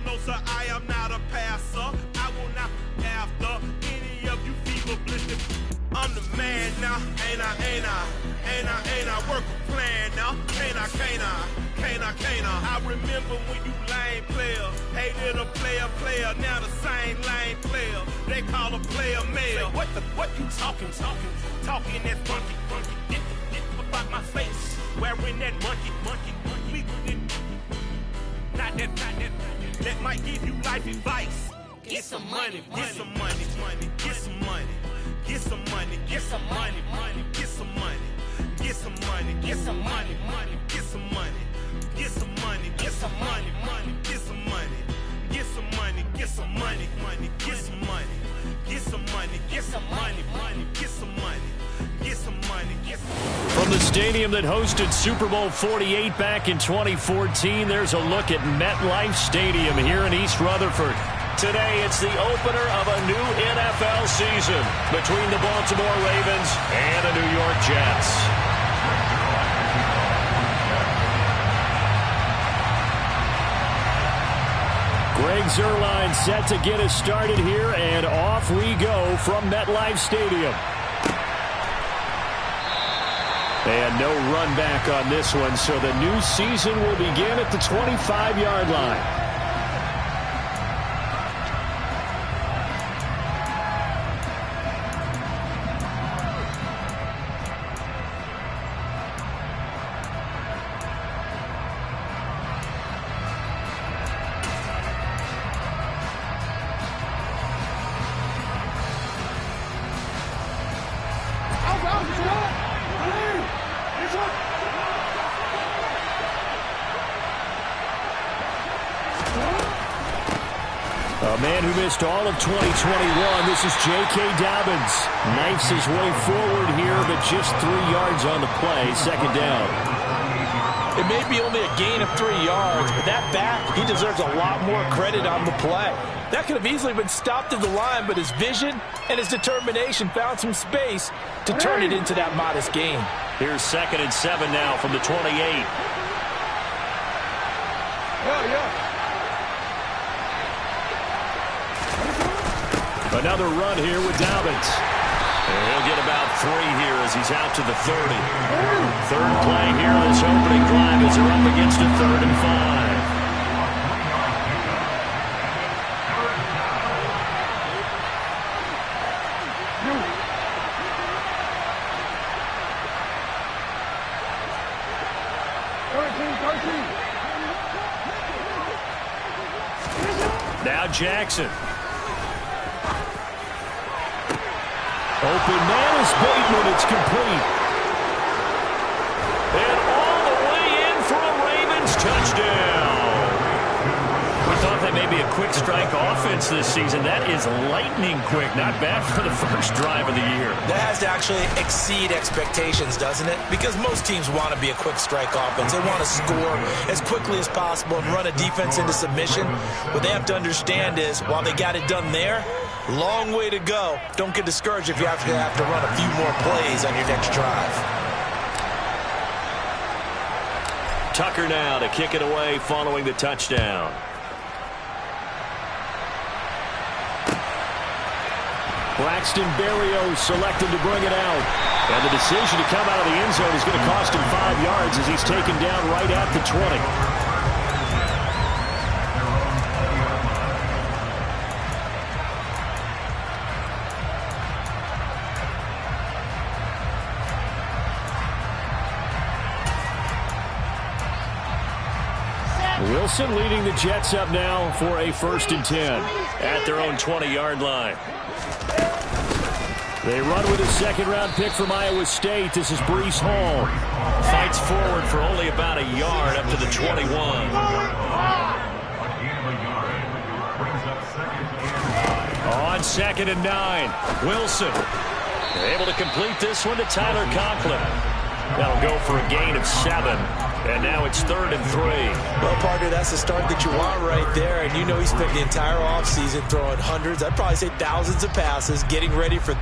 no, sir, I am not a passer. I will not be after any of you fever blistered. I'm the man now, ain't I work a plan now, can't I? I remember when you lame player, hated a player, now the same lame player, they call a player male. What you talking that funky, get about my face, wearing that monkey, we didn't, not that, that might give you life advice. Get some money, get some money, get some money. Get some money, get some money, get some money, get some money, get some money, get some money, get some money, get some money, get some money, get some money, get some money, get some money, get some money, get some money, get some money, get some money, get some money. From the stadium that hosted Super Bowl 48 back in 2014, there's a look at MetLife Stadium here in East Rutherford. Today, it's the opener of a new NFL season between the Baltimore Ravens and the New York Jets. Greg Zuerlein set to get us started here, and off we go from MetLife Stadium. And no run back on this one, so the new season will begin at the 25-yard line. A man who missed all of 2021, this is J.K. Dobbins. Knifes his way forward here, but just 3 yards on the play, second down. It may be only a gain of 3 yards, but that back, he deserves a lot more credit on the play. That could have easily been stopped at the line, but his vision and his determination found some space to turn it into that modest gain. Here's 2nd and 7 now from the 28. Another run here with Dobbins. And he'll get about 3 here as he's out to the 30. Third play here this opening drive as they're up against a 3rd and 5. Now Jackson. Open man is Bateman. It's complete. And all the way in for a Ravens touchdown. We thought that may be a quick strike offense this season. That is lightning quick. Not bad for the first drive of the year. That has to actually exceed expectations, doesn't it? Because most teams want to be a quick strike offense. They want to score as quickly as possible and run a defense into submission. What they have to understand is, while they got it done there, long way to go. Don't get discouraged if you have to run a few more plays on your next drive. Tucker now to kick it away following the touchdown. Braxton Berrios selected to bring it out. And the decision to come out of the end zone is going to cost him 5 yards as he's taken down right at the 20. Wilson leading the Jets up now for a 1st and 10 at their own 20-yard line. They run with a second-round pick from Iowa State. This is Breece Hall. Fights forward for only about a yard up to the 21. On 2nd and 9, Wilson able to complete this one to Tyler Conklin. That'll go for a gain of 7. And now it's 3rd and 3. Well, partner, that's the start that you want right there. And you know he spent the entire offseason throwing hundreds, I'd probably say thousands of passes, getting ready for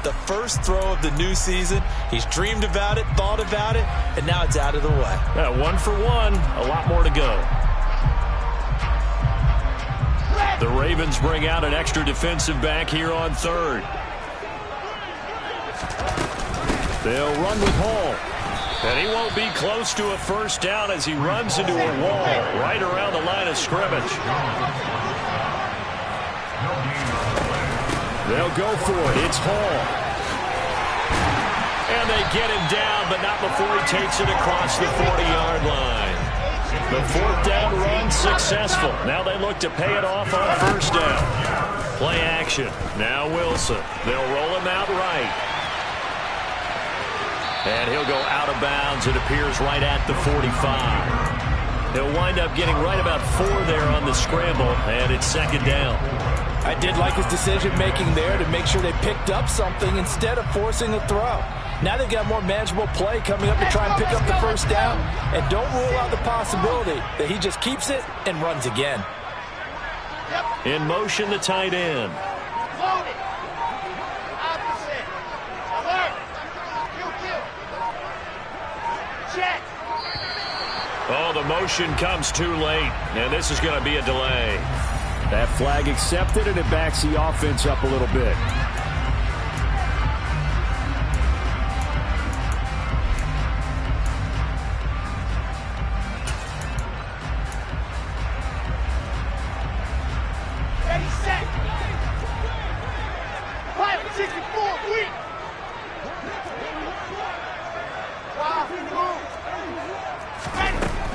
The first throw of the new season. He's dreamed about it, thought about it, and now it's out of the way. 1 for 1. A lot more to go. The Ravens bring out an extra defensive back here on third. They'll run with Hall. And he won't be close to a first down as he runs into a wall right around the line of scrimmage. They'll go for it. It's Hall. And they get him down, but not before he takes it across the 40-yard line. The fourth down run successful. Now they look to pay it off on first down. Play action. Now Wilson. They'll roll him out right. And he'll go out of bounds. It appears right at the 45. He'll wind up getting right about 4 there on the scramble, and it's second down. I did like his decision-making there to make sure they picked up something instead of forcing a throw. Now they've got more manageable play coming up to try and pick up the first down. And don't rule out the possibility that he just keeps it and runs again. In motion, the tight end. Oh, the motion comes too late, and this is going to be a delay. That flag accepted, and it backs the offense up a little bit.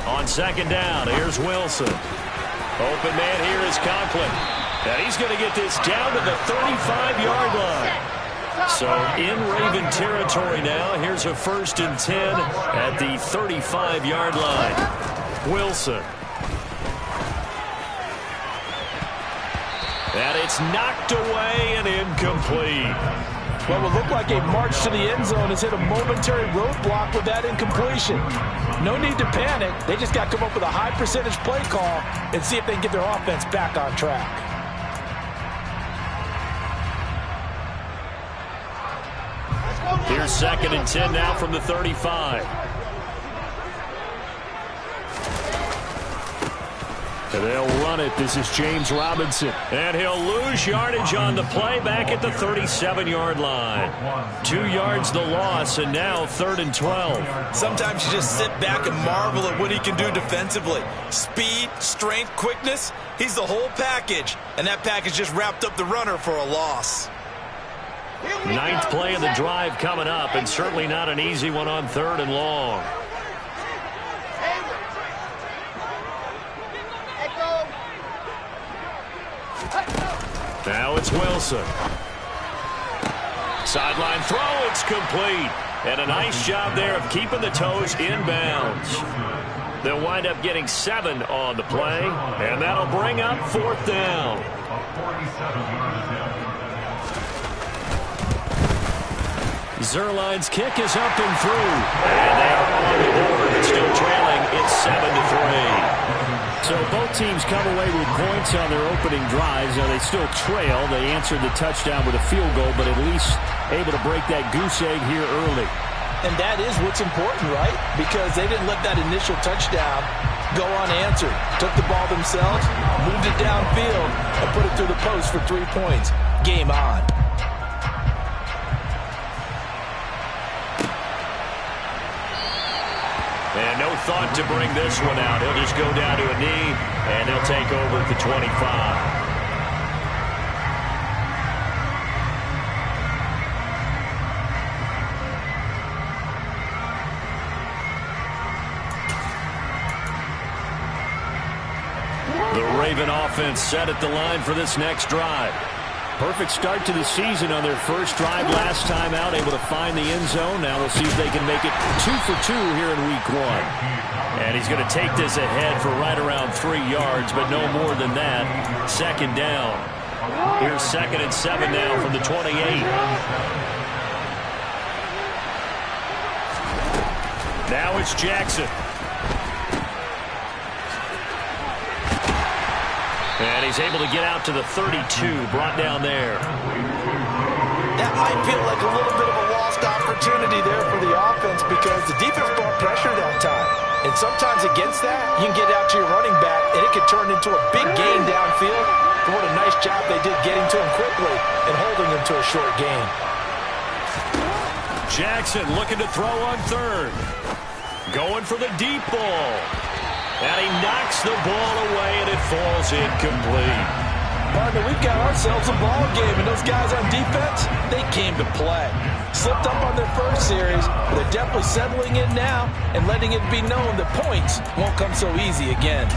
On second down, here's Wilson. Open man here is Conklin. And he's going to get this down to the 35-yard line. So in Raven territory now. Here's a 1st and 10 at the 35-yard line. Wilson. And it's knocked away and incomplete. Well, it looked like a march to the end zone has hit a momentary roadblock with that incompletion. No need to panic. They just got to come up with a high percentage play call and see if they can get their offense back on track. Here's 2nd and 10 now from the 35. And they'll run it. This is James Robinson. And he'll lose yardage on the play back at the 37-yard line. 2 yards the loss, and now 3rd and 12. Sometimes you just sit back and marvel at what he can do defensively. Speed, strength, quickness. He's the whole package. And that package just wrapped up the runner for a loss. 9th play of the drive coming up, and certainly not an easy one on 3rd and long. Now it's Wilson. Sideline throw, it's complete. And a nice job there of keeping the toes inbounds. They'll wind up getting 7 on the play, and that'll bring up 4th down. Zerline's kick is up and through. And they are on the board, but still trailing. It's 7-3. So both teams come away with points on their opening drives. Now they still trail. They answered the touchdown with a field goal, but at least able to break that goose egg here early. And that is what's important, right? Because they didn't let that initial touchdown go unanswered. Took the ball themselves, moved it downfield, and put it through the post for 3 points. Game on. And no thought to bring this one out. He'll just go down to a knee, and they'll take over at the 25. The Raven offense set at the line for this next drive. Perfect start to the season on their first drive last time out, able to find the end zone. Now we'll see if they can make it 2 for 2 here in week 1. And he's going to take this ahead for right around 3 yards, but no more than that. 2nd down. Here's 2nd and 7 now from the 28. Now it's Jackson. And he's able to get out to the 32, brought down there. That might feel like a little bit of a lost opportunity there for the offense because the defense brought pressure that time. And sometimes against that, you can get out to your running back, and it could turn into a big gain downfield. And what a nice job they did getting to him quickly and holding him to a short gain. Jackson looking to throw on third. Going for the deep ball. And he knocks the ball away, and it falls incomplete. Partner, we've got ourselves a ball game, and those guys on defense, they came to play. Slipped up on their first series, but they're definitely settling in now and letting it be known that points won't come so easy again.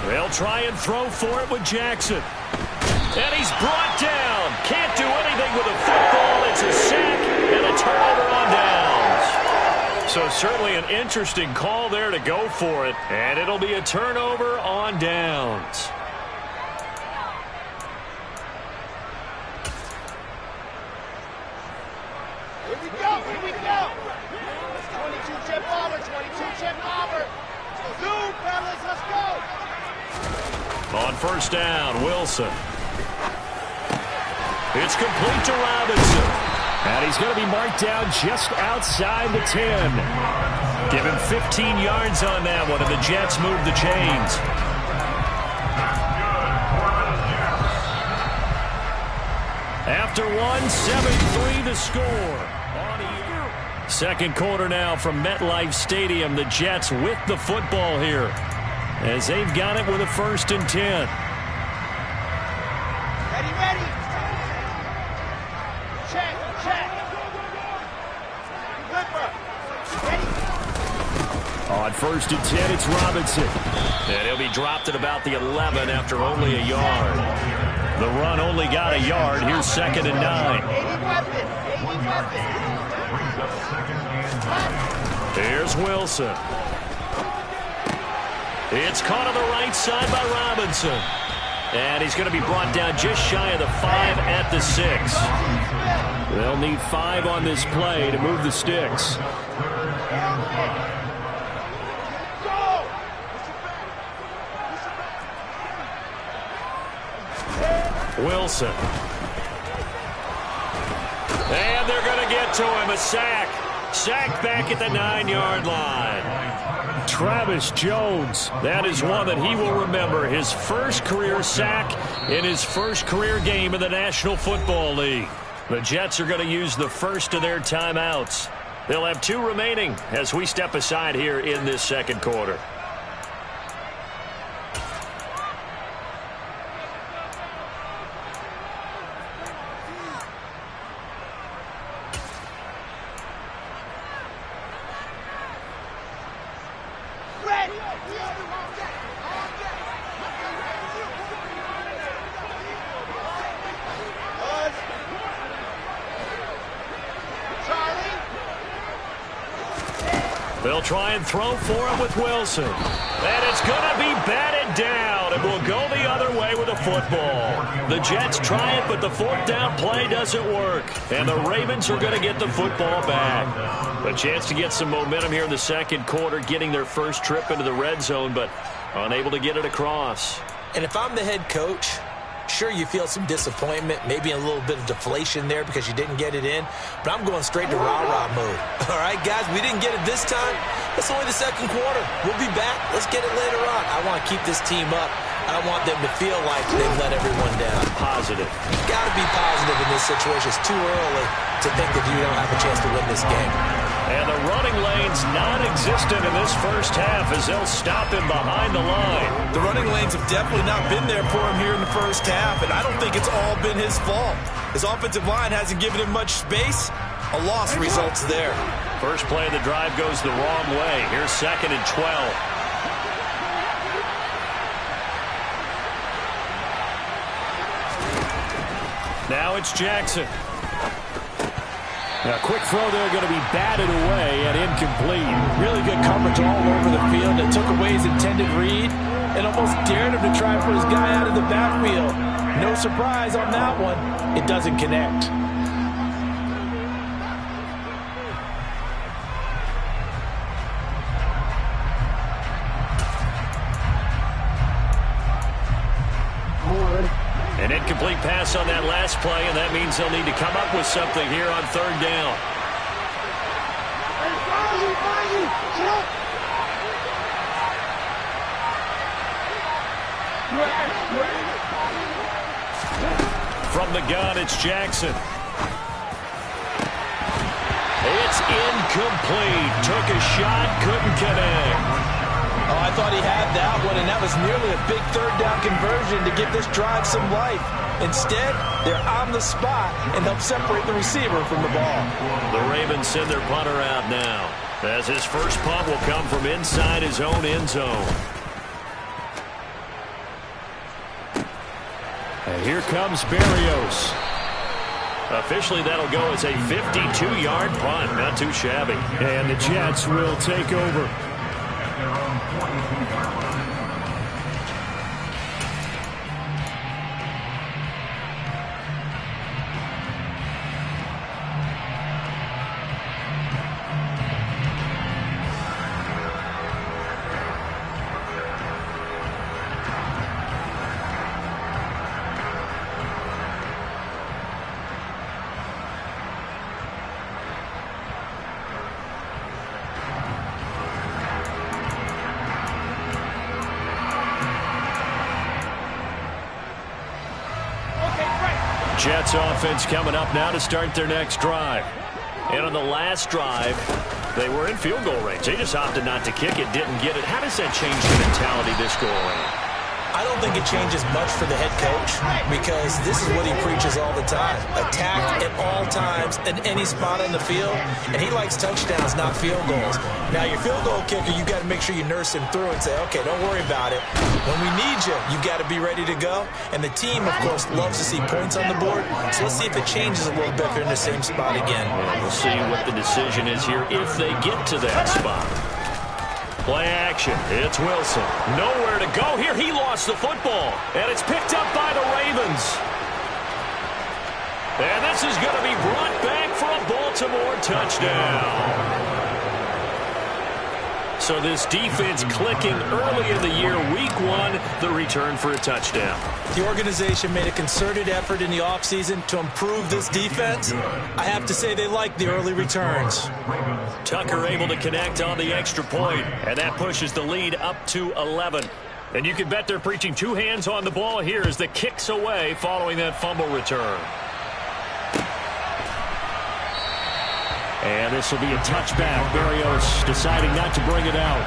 They'll try and throw for it with Jackson. And he's brought down. Can't do anything with a football. It's a sack and a turnover on downs. So certainly an interesting call there to go for it. And it'll be a turnover on downs. Here we go, here we go. 22 chip over, 22 chip over. Zoom, fellas, let's go. On first down, Wilson. It's complete to Robinson. And he's going to be marked down just outside the 10. Give him 15 yards on that one, and the Jets move the chains. After one, 7-3 the score. Second quarter now from MetLife Stadium. The Jets with the football here as they've got it with a 1st and 10. Ready, ready. Check, check. Flipper. Ready. On 1st and 10, it's Robinson. And he'll be dropped at about the 11 after only a yard. The run only got a yard. Here's 2nd and 9. 80 weapon. Here's Wilson. It's caught on the right side by Robinson. And he's going to be brought down just shy of the 5 at the 6. They'll need 5 on this play to move the sticks. Wilson. And they're going to get to him. A sack. Sack back at the 9-yard line. Travis Jones. That is one that he will remember. His first career sack in his first career game in the National Football League. The Jets are going to use the first of their timeouts. They'll have 2 remaining as we step aside here in this second quarter. They'll try and throw for him with Wilson. And it's going to be batted down. It will go the other way with a football. The Jets try it, but the 4th down play doesn't work. And the Ravens are going to get the football back. A chance to get some momentum here in the second quarter, getting their first trip into the red zone, but unable to get it across. And if I'm the head coach, sure, you feel some disappointment, maybe a little bit of deflation there because you didn't get it in, but I'm going straight to rah-rah mode. All right, guys, we didn't get it this time. It's only the second quarter. We'll be back. Let's get it later on. I want to keep this team up. I don't want them to feel like they've let everyone down. Positive. You've got to be positive in this situation. It's too early to think that you don't have a chance to win this game. And the running lane's non-existent in this first half as they'll stop him behind the line. The running lanes have definitely not been there for him here in the first half, and I don't think it's all been his fault. His offensive line hasn't given him much space. A loss results there. First play of the drive goes the wrong way. Here's 2nd and 12. Now it's Jackson. A quick throw there going to be batted away and incomplete. Really good coverage all over the field. That took away his intended read and almost dared him to try and put his guy out of the backfield. No surprise on that one. It doesn't connect. An incomplete pass on that last play, and that means they'll need to come up with something here on third down. From the gun, it's Jackson. It's incomplete. Took a shot, couldn't connect. Oh, I thought he had that one, and that was nearly a big third down conversion to give this drive some life. Instead, they're on the spot and help separate the receiver from the ball. The Ravens send their punter out now, as his first punt will come from inside his own end zone. And here comes Berrios. Officially, that'll go as a 52-yard punt. Not too shabby. And the Jets will take over. Jets offense coming up now to start their next drive. And on the last drive, they were in field goal range. They just opted not to kick it, didn't get it. How does that change the mentality this go around? I don't think it changes much for the head coach because this is what he preaches all the time. Attack at all times in any spot on the field, and he likes touchdowns, not field goals. Now, your field goal kicker, you got to make sure you nurse him through and say, okay, don't worry about it. When we need you, you got to be ready to go. And the team, of course, loves to see points on the board, so let's see if it changes a little bit if they're in the same spot again. We'll see what the decision is here if they get to that spot. Play action. It's Wilson. Nowhere to go here. He lost the football. And it's picked up by the Ravens. And this is going to be brought back for a Baltimore touchdown. So this defense clicking early in the year. Week 1, the return for a touchdown. The organization made a concerted effort in the offseason to improve this defense. I have to say they like the early returns. Tucker able to connect on the extra point, and that pushes the lead up to 11. And you can bet they're preaching two hands on the ball here as the kick's away following that fumble return. And this will be a touchback. Berrios deciding not to bring it out.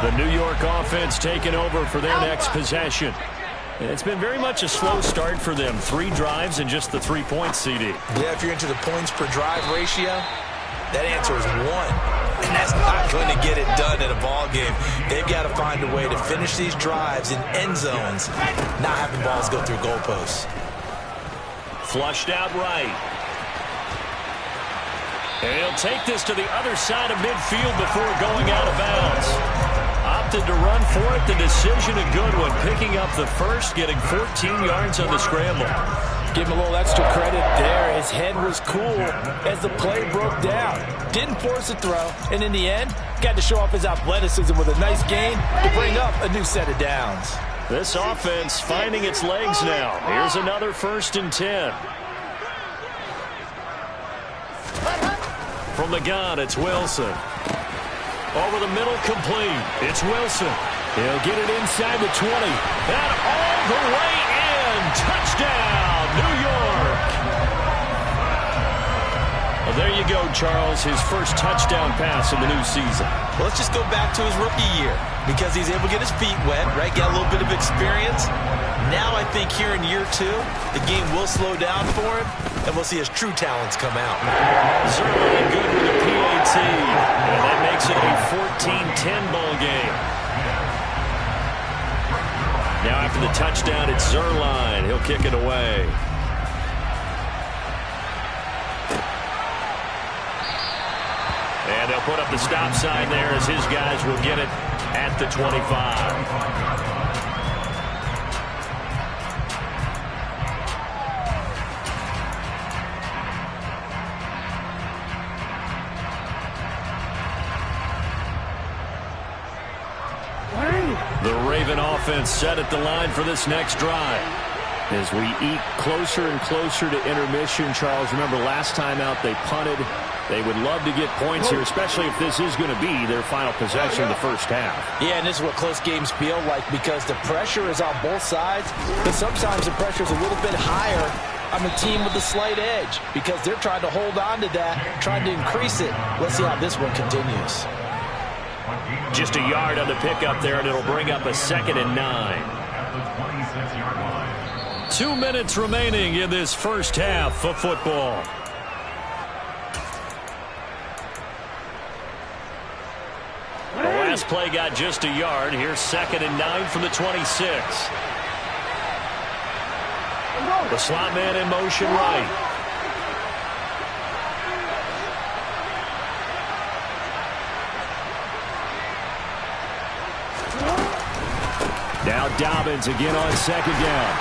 The New York offense taking over for their next possession. And it's been very much a slow start for them. 3 drives and just the 3 points, CD. Yeah, if you're into the points per drive ratio, that answer is 1. And that's not going to get it done in a ball game. They've got to find a way to finish these drives in end zones, not having balls go through goalposts. Flushed out right. And he'll take this to the other side of midfield before going out of bounds. Opted to run for it. The decision a good one. Picking up the first, getting 14 yards on the scramble. Give him a little extra credit there. His head was cool as the play broke down. Didn't force a throw, and in the end, got to show off his athleticism with a nice gain to bring up a new set of downs. This offense finding its legs now. Here's another 1st and 10. From the gun, it's Wilson. Over the middle, complete. It's Wilson. He'll get it inside the 20. And all the way in. Touchdown, New York. Well, there you go, Charles. His first touchdown pass of the new season. Well, let's just go back to his rookie year because he's able to get his feet wet, right? Get a little bit of experience. Now I think here in year 2, the game will slow down for him. and we'll see his true talents come out. Zerline good with a PAT, and that makes it a 14-10 ball game. Now after the touchdown, it's Zerline. He'll kick it away. And they'll put up the stop sign there as his guys will get it at the 25. The Raven offense set at the line for this next drive. As we eat closer and closer to intermission, Charles, remember last time out they punted. They would love to get points here, especially if this is going to be their final possession of the first half. Yeah, and this is what close games feel like because the pressure is on both sides, but sometimes the pressure is a little bit higher on the team with the slight edge because they're trying to hold on to that, trying to increase it. Let's see how this one continues. Just a yard on the pickup there, and it'll bring up a 2nd and 9. 2 minutes remaining in this first half of football. The last play got just a yard. Here's 2nd and 9 from the 26. The slot man in motion right. Now Dobbins again on 2nd down.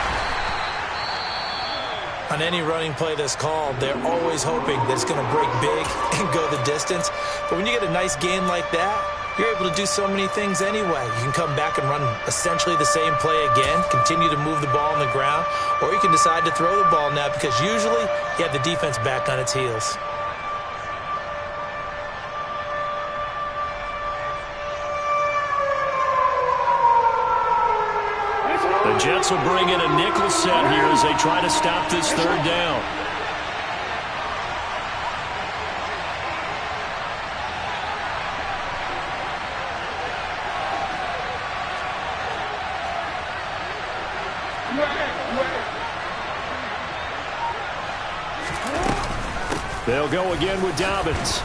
On any running play that's called, they're always hoping that it's going to break big and go the distance. But when you get a nice gain like that, you're able to do so many things anyway. You can come back and run essentially the same play again, continue to move the ball on the ground, or you can decide to throw the ball now because usually you have the defense back on its heels. The Jets will bring in a nickel set here as they try to stop this 3rd down. They'll go again with Dobbins.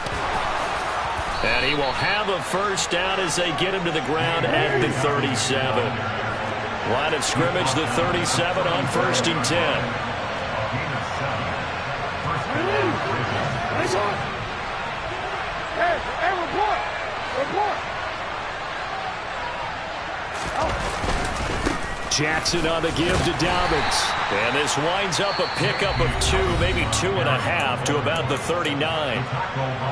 And he will have a first down as they get him to the ground at the 37. Line of scrimmage, the 37 on 1st and 10. Jackson on the give to Dobbins. And this winds up a pickup of 2, maybe 2.5 to about the 39.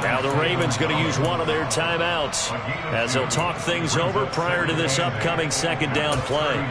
Now the Ravens going to use one of their timeouts as they'll talk things over prior to this upcoming 2nd down play.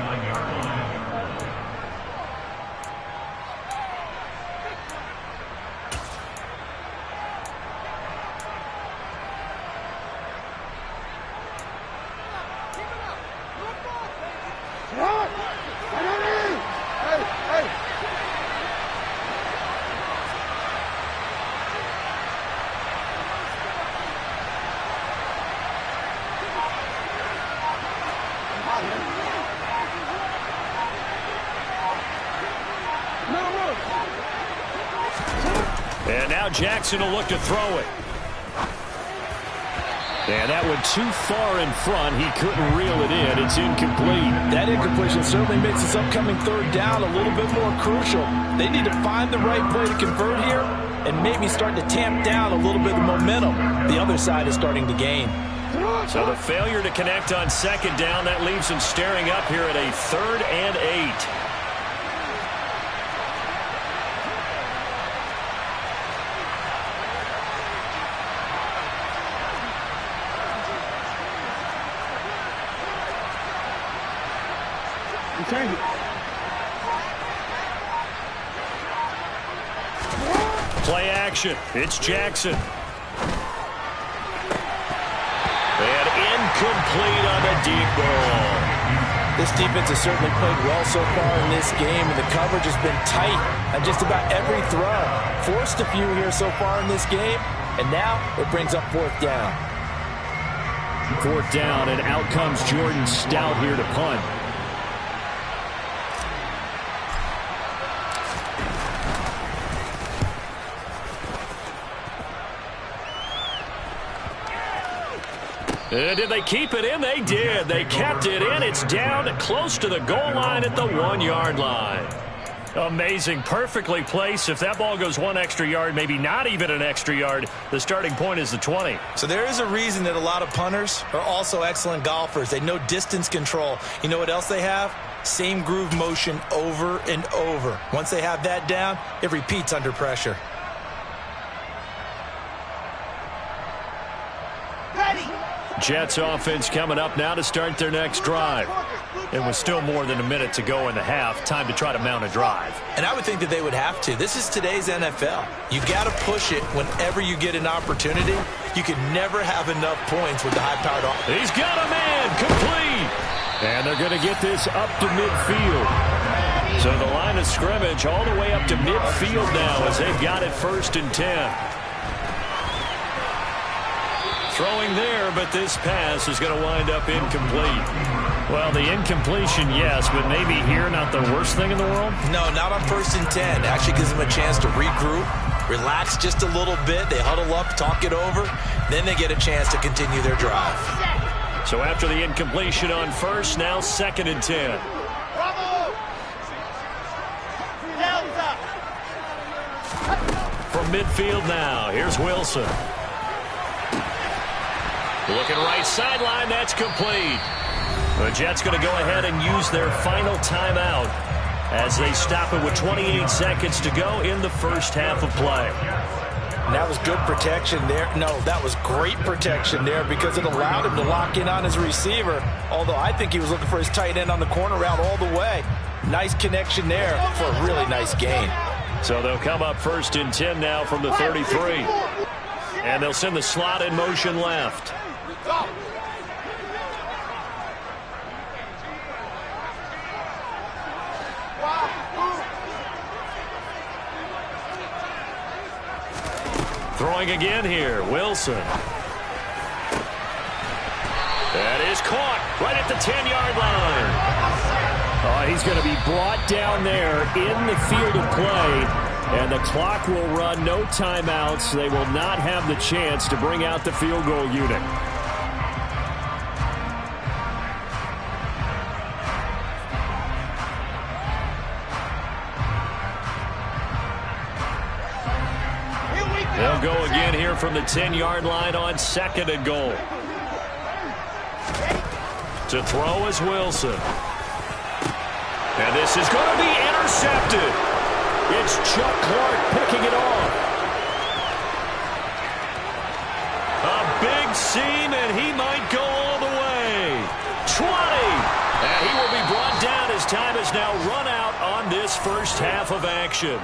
And now Jackson will look to throw it. And that went too far in front. He couldn't reel it in. It's incomplete. That incompletion certainly makes this upcoming 3rd down a little bit more crucial. They need to find the right play to convert here and maybe start to tamp down a little bit of momentum. The other side is starting to gain. So the failure to connect on 2nd down, that leaves him staring up here at a 3rd and 8. Play action. It's Jackson. And incomplete on the deep ball. This defense has certainly played well so far in this game, and the coverage has been tight on just about every throw. Forced a few here so far in this game, and now it brings up 4th down. 4th down, and out comes Jordan Stout here to punt. Did they keep it in? They did. They kept it in. It's down close to the goal line at the 1-yard line. Amazing. Perfectly placed. If that ball goes 1 extra yard, maybe not even an extra yard, the starting point is the 20. So there is a reason that a lot of punters are also excellent golfers. They know distance control. You know what else they have? Same groove motion over and over. Once they have that down, it repeats under pressure. Jets offense coming up now to start their next drive. It was still more than a minute to go in the half. Time to try to mount a drive. And I would think that they would have to. This is today's NFL. You got to push it whenever you get an opportunity. You can never have enough points with the high-powered offense. He's got a man complete. And they're going to get this up to midfield. So the line of scrimmage all the way up to midfield now as they've got it 1st and 10. Throwing there, but this pass is going to wind up incomplete. Well, the incompletion, yes, but maybe here not the worst thing in the world? No, not on 1st and 10. Actually gives them a chance to regroup, relax just a little bit. They huddle up, talk it over. Then they get a chance to continue their drive. So after the incompletion on 1st, now 2nd and 10. From midfield now, here's Wilson. Looking right sideline, that's complete. The Jets going to go ahead and use their final timeout as they stop it with 28 seconds to go in the first half of play. And that was good protection there. No, that was great protection there because it allowed him to lock in on his receiver, although I think he was looking for his tight end on the corner route all the way. Nice connection there for a really nice gain. So they'll come up 1st and 10 now from the 33. And they'll send the slot in motion left. Throwing again here, Wilson. That is caught right at the 10-yard line. Oh, he's going to be brought down there in the field of play, and the clock will run. No timeouts. They will not have the chance to bring out the field goal unit. They'll go again here from the 10-yard line on 2nd and goal. To throw is Wilson. And this is going to be intercepted. It's Chuck Clark picking it off. A big seam, and he might go all the way. 20. And he will be brought down as time is now run out on this first half of action.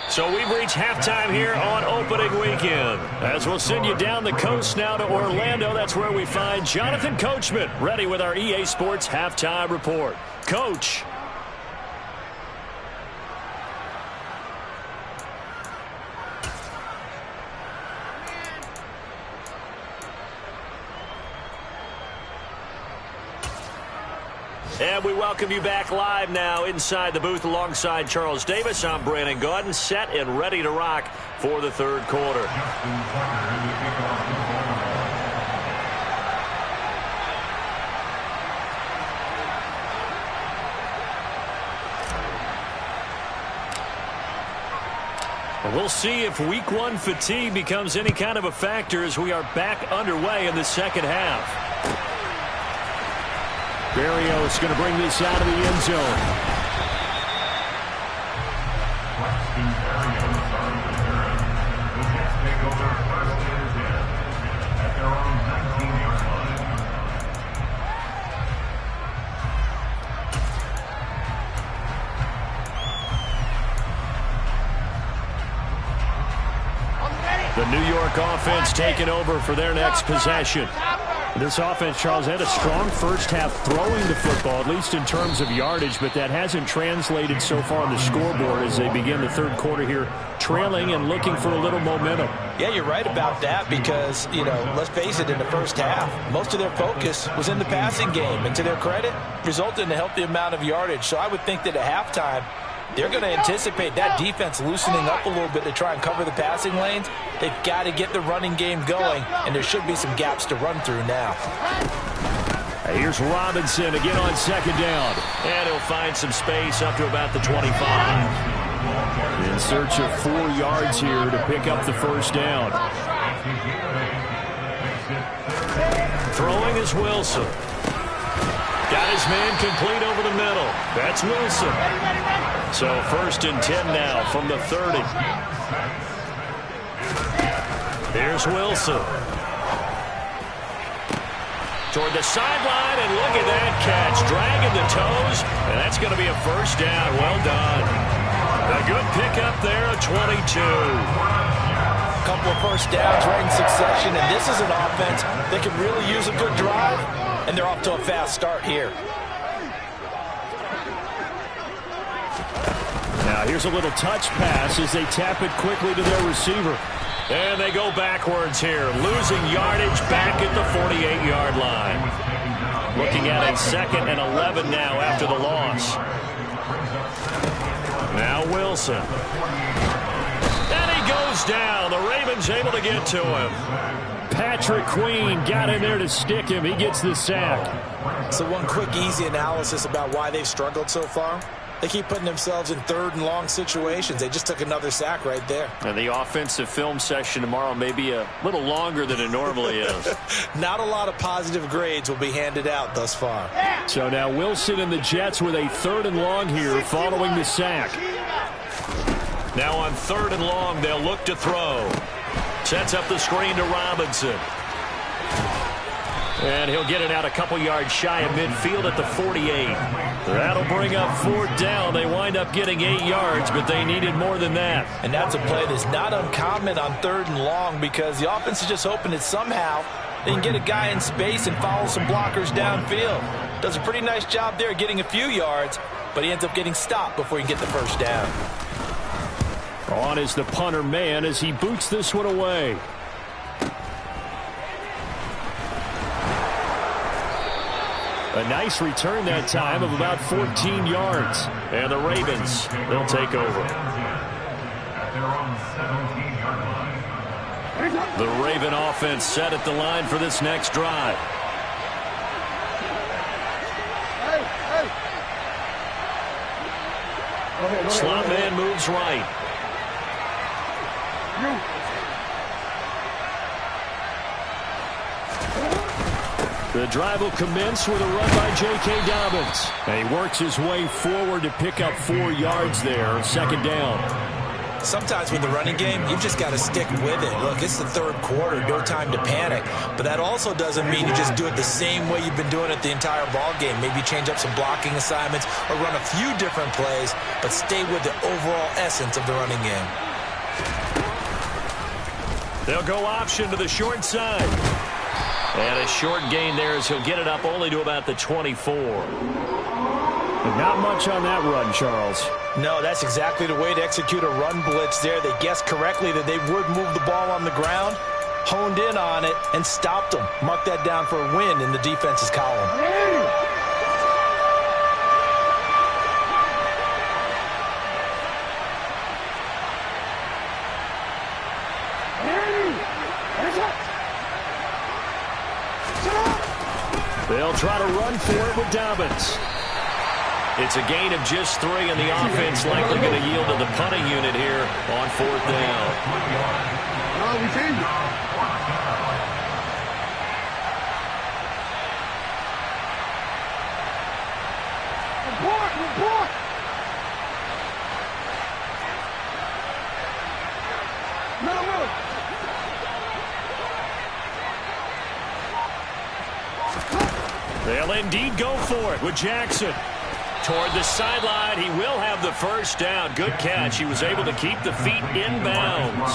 So we've reached halftime here on opening weekend. As we'll send you down the coast now to Orlando, that's where we find Jonathan Coachman, ready with our EA Sports Halftime Report. Coach. And we welcome you back live now inside the booth alongside Charles Davis. I'm Brandon Gaudin, set and ready to rock for the third quarter. We'll see if week one fatigue becomes any kind of a factor as we are back underway in the second half. Berrios going to bring this out of the end zone. The New York offense taking over for their next possession. This offense, Charles, had a strong first half throwing the football, at least in terms of yardage, but that hasn't translated so far on the scoreboard as they begin the third quarter here, trailing and looking for a little momentum. Yeah, you're right about that because, let's face it, in the first half, most of their focus was in the passing game, and to their credit, resulted in a healthy amount of yardage. So I would think that at halftime, they're going to anticipate that defense loosening up a little bit to try and cover the passing lanes. They've got to get the running game going, and there should be some gaps to run through now. Here's Robinson again on second down. And he'll find some space up to about the 25. In search of 4 yards here to pick up the first down. Throwing is Wilson. Got his man complete over the middle. That's Wilson. So 1st and 10 now from the 30. Here's Wilson. Toward the sideline, and look at that catch. Dragging the toes, and that's going to be a first down. Well done. A good pickup there, a 22. Couple of first downs right in succession, and this is an offense that can really use a good drive, and they're off to a fast start here. Now here's a little touch pass as they tap it quickly to their receiver. And they go backwards here, losing yardage back at the 48-yard line. Looking at a 2nd and 11 now after the loss. Now Wilson. And he goes down. The Ravens able to get to him. Patrick Queen got in there to stick him. He gets the sack. So one quick, easy analysis about why they've struggled so far. They keep putting themselves in 3rd and long situations. They just took another sack right there. And the offensive film session tomorrow may be a little longer than it normally is. Not a lot of positive grades will be handed out thus far. So now Wilson and the Jets with a 3rd and long here following the sack. Now on 3rd and long, they'll look to throw. Sets up the screen to Robinson. And he'll get it out a couple yards shy of midfield at the 48. That'll bring up 4th down. They wind up getting 8 yards, but they needed more than that. And that's a play that's not uncommon on 3rd and long because the offense is just hoping that somehow they can get a guy in space and follow some blockers downfield. Does a pretty nice job there getting a few yards, but he ends up getting stopped before he can get the first down. On is the punter man as he boots this one away. A nice return that time of about 14 yards. And the Ravens, they'll take over. The Raven offense set at the line for this next drive. Slot man moves right. The drive will commence with a run by J.K. Dobbins. And he works his way forward to pick up 4 yards there. 2nd down. Sometimes with the running game, you've just got to stick with it. Look, it's the 3rd quarter, no time to panic. But that also doesn't mean you just do it the same way you've been doing it the entire ball game. Maybe change up some blocking assignments or run a few different plays, but stay with the overall essence of the running game. They'll go option to the short side. And a short gain there as he'll get it up only to about the 24. But not much on that run, Charles. No, that's exactly the way to execute a run blitz there. They guessed correctly that they would move the ball on the ground, honed in on it, and stopped them. Mark that down for a win in the defense's column. They'll try to run for it with Dobbins. It's a gain of just 3, and the offense likely going to yield to the punting unit here on 4th down. They'll indeed go for it with Jackson. Toward the sideline, he will have the first down. Good catch. He was able to keep the feet in bounds.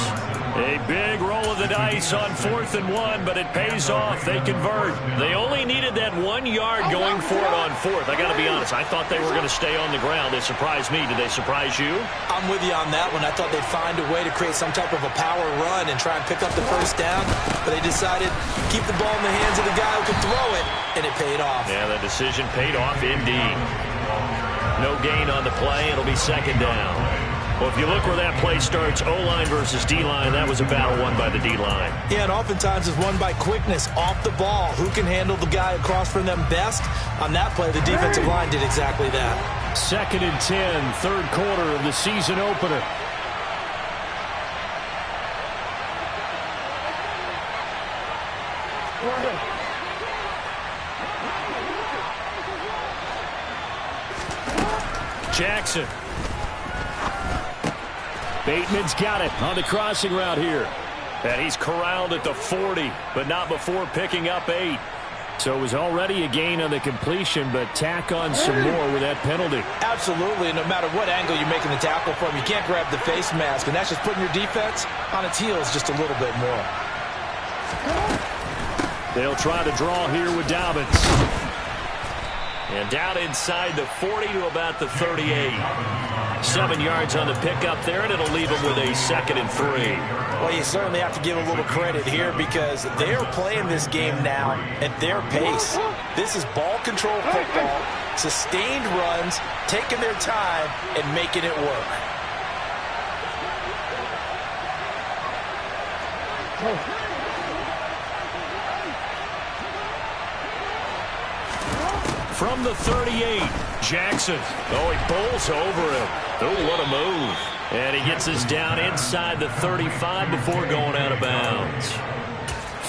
A big roll of the dice on 4th and 1, but it pays off. They convert. They only needed that 1 yard going for it on 4th. I got to be honest, I thought they were going to stay on the ground. They surprised me. Did they surprise you? I'm with you on that one. I thought they'd find a way to create some type of a power run and try and pick up the first down, but they decided to keep the ball in the hands of the guy who could throw it, and it paid off. Yeah, the decision paid off indeed. No gain on the play. It'll be second down. Well, if you look where that play starts, O-line versus D-line, that was a battle won by the D-line. Yeah, and oftentimes it's won by quickness off the ball. Who can handle the guy across from them best? On that play, the defensive line did exactly that. 2nd and 10, third quarter of the season opener. Jackson. Bateman's got it on the crossing route here. And he's corralled at the 40, but not before picking up 8. So it was already a gain on the completion, but tack on some more with that penalty. Absolutely, and no matter what angle you're making the tackle from, you can't grab the face mask, and that's just putting your defense on its heels just a little bit more. They'll try to draw here with Dobbins. And down inside the 40 to about the 38. 7 yards on the pickup there, and it'll leave them with a 2nd and 3. Well, you certainly have to give a little credit here because they're playing this game now at their pace. This is ball control football, sustained runs, taking their time, and making it work. From the 38, Jackson. Oh, he bowls over him. Oh, what a move. And he gets us down inside the 35 before going out of bounds.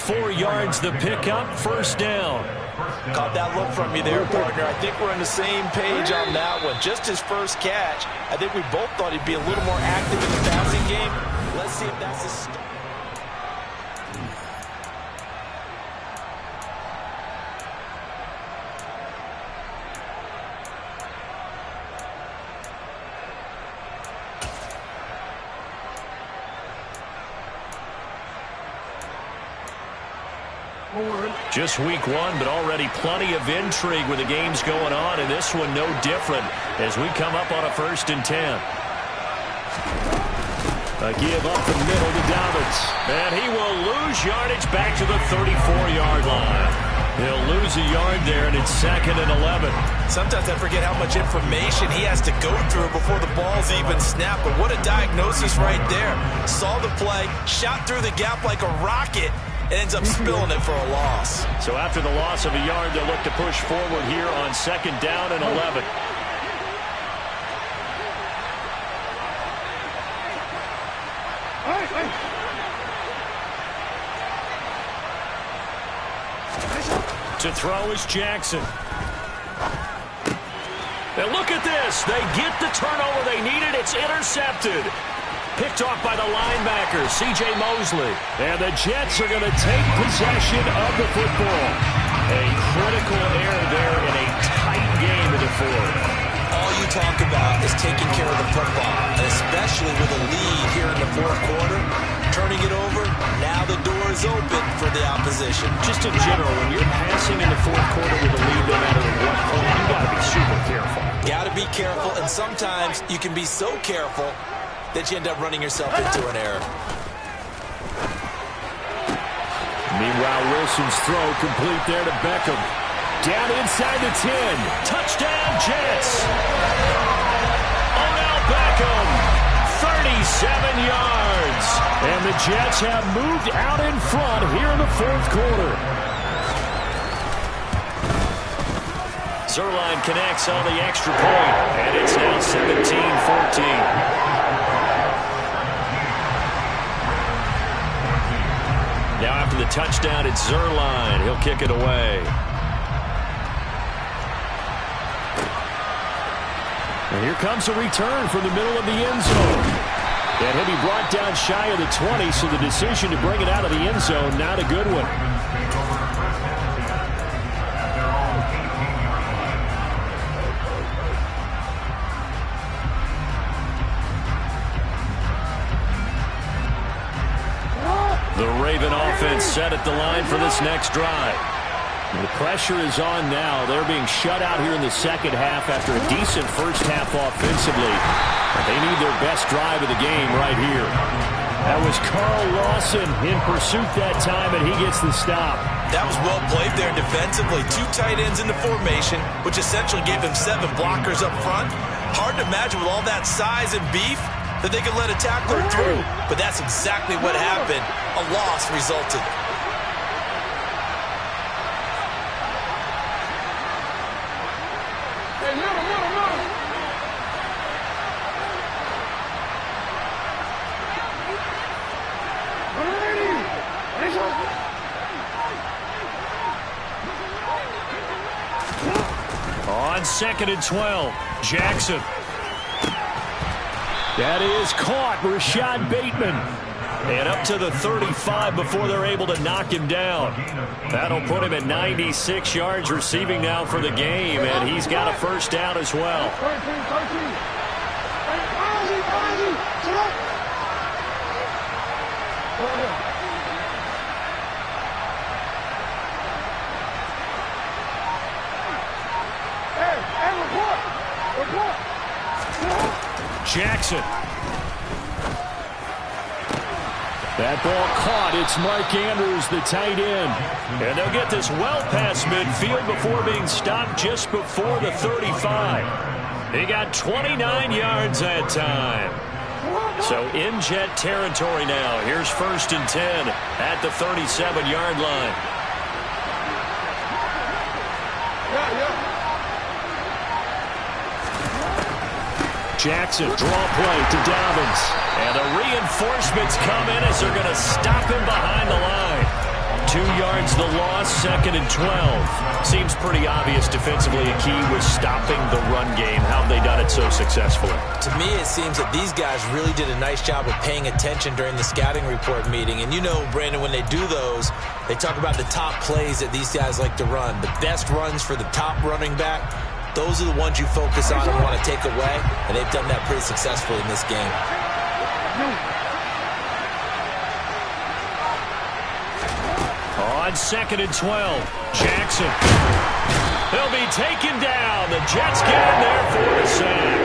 4 yards the pickup, first down. Caught that look from you there, partner. I think we're on the same page on that one. Just his first catch. I think we both thought he'd be a little more active in the passing game. Let's see if that's the start. Just week 1, but already plenty of intrigue with the games going on, and this one no different as we come up on a 1st and 10. A give up the middle to Dobbins. And he will lose yardage back to the 34-yard line. He'll lose a yard there, and it's 2nd and 11. Sometimes I forget how much information he has to go through before the ball's even snapped. But what a diagnosis right there. Saw the play, shot through the gap like a rocket, and ends up spilling it for a loss. So after the loss of a yard, they'll look to push forward here on 2nd down and 11. To throw is Jackson. And look at this. They get the turnover they needed. It's intercepted. Picked off by the linebacker, C.J. Mosley. And the Jets are going to take possession of the football. A critical error there in a tight game in the 4th. All you talk about is taking care of the football, and especially with a lead here in the 4th quarter. Turning it over, now the door is open for the opposition. Just in general, when you're passing in the 4th quarter with a lead, no matter what point, you got to be super careful. Got to be careful, and sometimes you can be so careful that you end up running yourself into an error. Meanwhile, Wilson's throw complete there to Beckham. Down inside the 10. Touchdown, Jets. Odell Beckham, 37 yards. And the Jets have moved out in front here in the 4th quarter. Zuerlein connects on the extra point, and it's now 17-14. Now after the touchdown, it's Zuerlein. He'll kick it away. And here comes a return from the middle of the end zone. And he'll be brought down shy of the 20, so the decision to bring it out of the end zone, not a good one. The Raven offense set at the line for this next drive. The pressure is on now. They're being shut out here in the 2nd half after a decent first half offensively. But they need their best drive of the game right here. That was Carl Lawson in pursuit that time, and he gets the stop. That was well played there defensively. 2 tight ends in the formation, which essentially gave them 7 blockers up front. Hard to imagine with all that size and beef that they could let a tackler through. But that's exactly what happened. A loss resulted. On 2nd and 12, Jackson. That is caught, Rashad Bateman. And up to the 35 before they're able to knock him down. That'll put him at 96 yards receiving now for the game, and he's got a first down as well. Jackson. That ball caught. It's Mark Andrews, the tight end. And they'll get this well past midfield before being stopped just before the 35. He got 29 yards that time. So in Jet territory now. Here's 1st and 10 at the 37-yard line. Jackson, draw play to Dobbins. And the reinforcements come in as they're going to stop him behind the line. 2 yards the loss, 2nd and 12. Seems pretty obvious defensively a key was stopping the run game. How have they done it so successfully? To me, it seems that these guys really did a nice job of paying attention during the scouting report meeting. And you know, Brandon, when they do those, they talk about the top plays that these guys like to run. The best runs for the top running back. Those are the ones you focus on and want to take away, and they've done that pretty successfully in this game. On 2nd and 12, Jackson. He'll be taken down. The Jets get in there for a sack.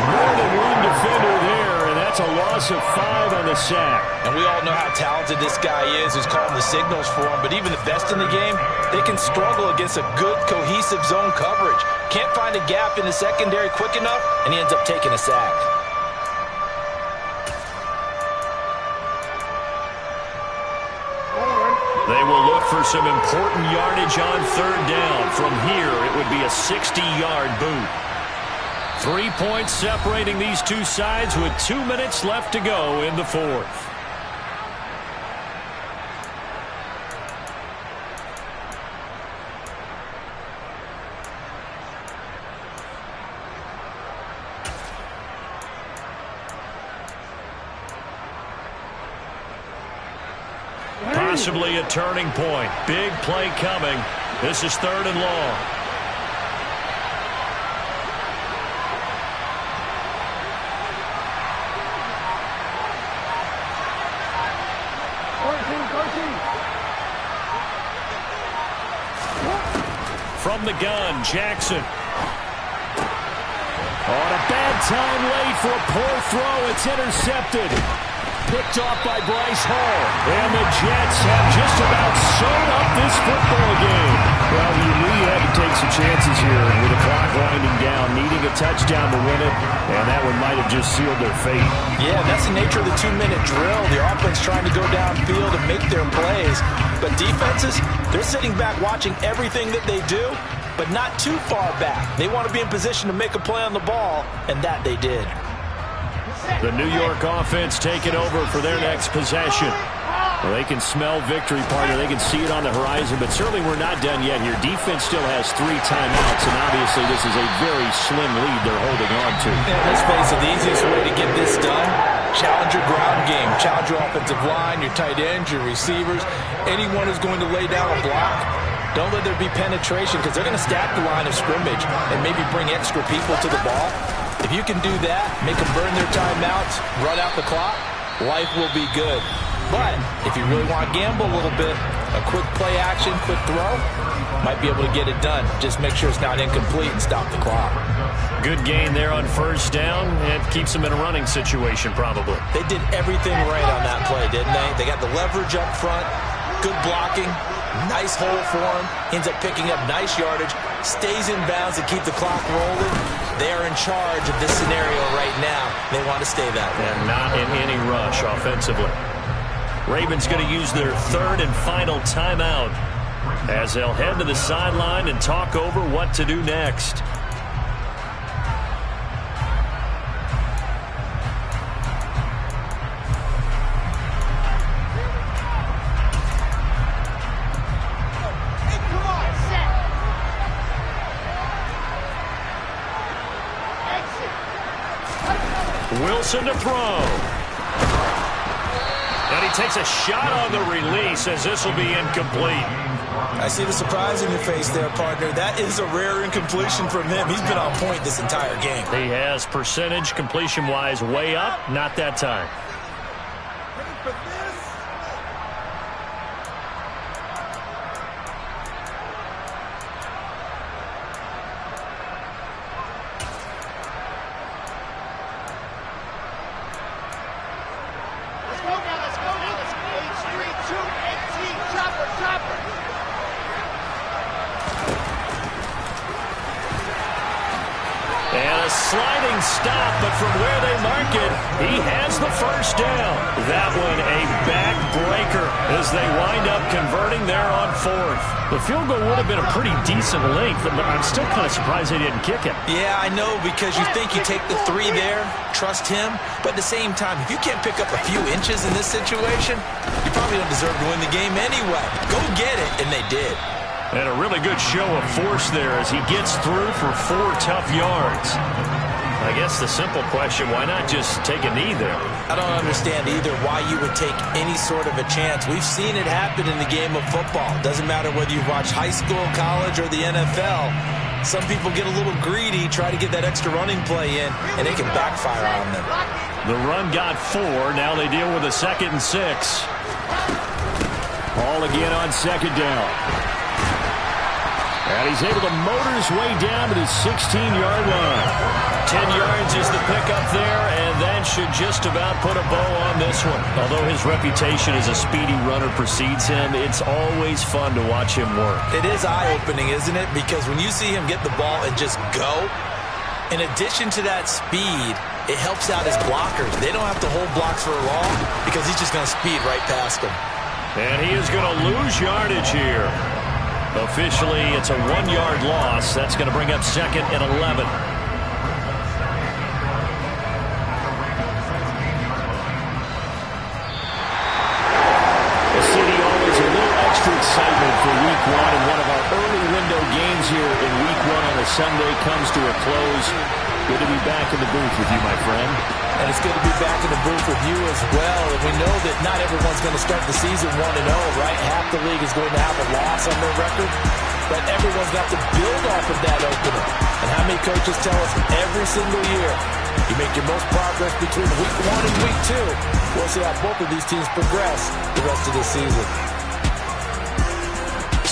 More than one defender there, and that's a loss of 5 on the sack. And we all know how talented this guy is who's calling the signals for him, but even the best in the game, they can struggle against a good, cohesive zone coverage. Can't find a gap in the secondary quick enough, and he ends up taking a sack. They will look for some important yardage on 3rd down. From here, it would be a 60-yard boot. 3 points separating these two sides with 2 minutes left to go in the 4th. Possibly a turning point. Big play coming. This is 3rd and long. From the gun, Jackson. On a bad time late for a poor throw. It's intercepted. Picked off by Bryce Hall. And the Jets have just about sewn up this football game. Well, you really had to take some chances here with the clock winding down, needing a touchdown to win it, and that one might have just sealed their fate. Yeah, that's the nature of the 2-minute drill. The offense trying to go downfield and make their plays. But defenses, they're sitting back watching everything that they do, but not too far back. They want to be in position to make a play on the ball, and that they did. The New York offense taking over for their next possession. Well, they can smell victory, partner. They can see it on the horizon, but certainly we're not done yet here. Defense still has 3 timeouts, and obviously this is a very slim lead they're holding on to. And let's face it, the easiest way to get this done, challenge your ground game. Challenge your offensive line, your tight ends, your receivers, anyone who's going to lay down a block. Don't let there be penetration because they're going to stack the line of scrimmage and maybe bring extra people to the ball. If you can do that, make them burn their timeouts, run out the clock, life will be good. But if you really want to gamble a little bit, a quick play action, quick throw, might be able to get it done. Just make sure it's not incomplete and stop the clock. Good gain there on 1st down. It keeps them in a running situation probably. They did everything right on that play, didn't they? They got the leverage up front. Good blocking, nice hole for him. Ends up picking up nice yardage, stays in bounds to keep the clock rolling. They are in charge of this scenario right now. They want to stay that way. And not in any rush offensively. Ravens going to use their third and final timeout as they'll head to the sideline and talk over what to do next. Wilson to throw. And he takes a shot on the release as this will be incomplete. I see the surprise in your face there, partner. That is a rare incompletion from him. He's been on point this entire game. He has percentage completion-wise way up. Not that time. Sliding stop, but from where they mark it, he has the first down. That one a backbreaker as they wind up converting there on fourth. The field goal would have been a pretty decent length, but I'm still kind of surprised they didn't kick it. Yeah, I know, because you think you take the 3 there, trust him, but at the same time, if you can't pick up a few inches in this situation, you probably don't deserve to win the game anyway. Go get it, and they did. And a really good show of force there as he gets through for 4 tough yards. I guess the simple question, why not just take a knee there? I don't understand either why you would take any sort of a chance. We've seen it happen in the game of football. Doesn't matter whether you watch high school, college, or the NFL. Some people get a little greedy, try to get that extra running play in, and it can backfire on them. The run got 4. Now they deal with a 2nd and 6. Ball again on 2nd down. And he's able to motor his way down to the 16-yard line. 10 yards is the pickup there, and that should just about put a bow on this one. Although his reputation as a speedy runner precedes him, it's always fun to watch him work. It is eye-opening, isn't it? Because when you see him get the ball and just go, in addition to that speed, it helps out his blockers. They don't have to hold blocks for long because he's just going to speed right past them. And he is going to lose yardage here. Officially, it's a 1-yard loss. That's going to bring up 2nd and 11. The city always a little extra excitement for Week 1, and one of our early window games here in Week 1 on a Sunday comes to a close. Good to be back in the booth with you, my friend. And it's good to be back in the booth with you as well. And we know that not everyone's going to start the season 1-0, right? Half the league is going to have a loss on their record. But everyone's got to build off of that opener. And how many coaches tell us every single year, you make your most progress between Week 1 and Week 2. We'll see how both of these teams progress the rest of the season.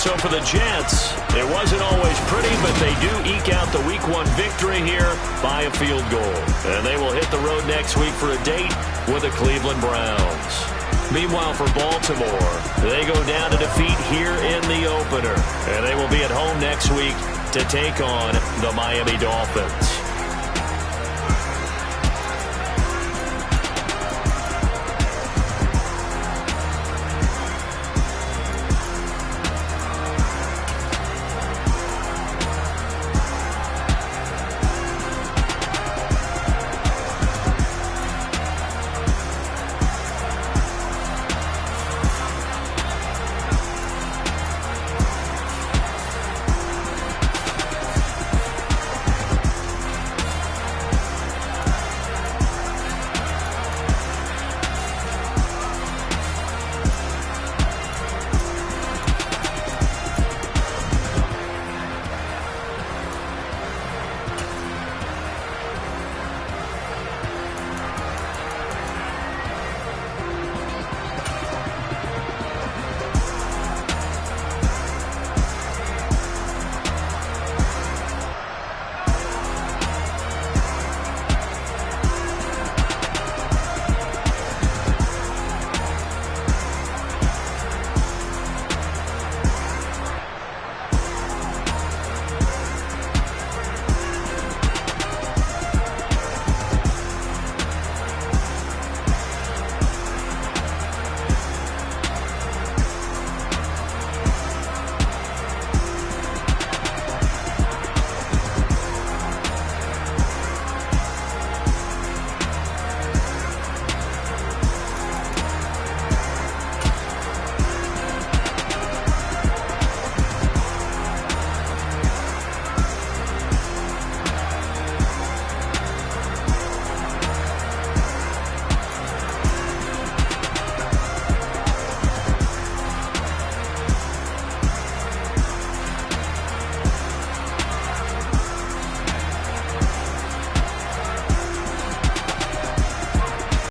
So for the Jets, it wasn't always pretty, but they do eke out the Week 1 victory here by a field goal. And they will hit the road next week for a date with the Cleveland Browns. Meanwhile, for Baltimore, they go down to defeat here in the opener. And they will be at home next week to take on the Miami Dolphins.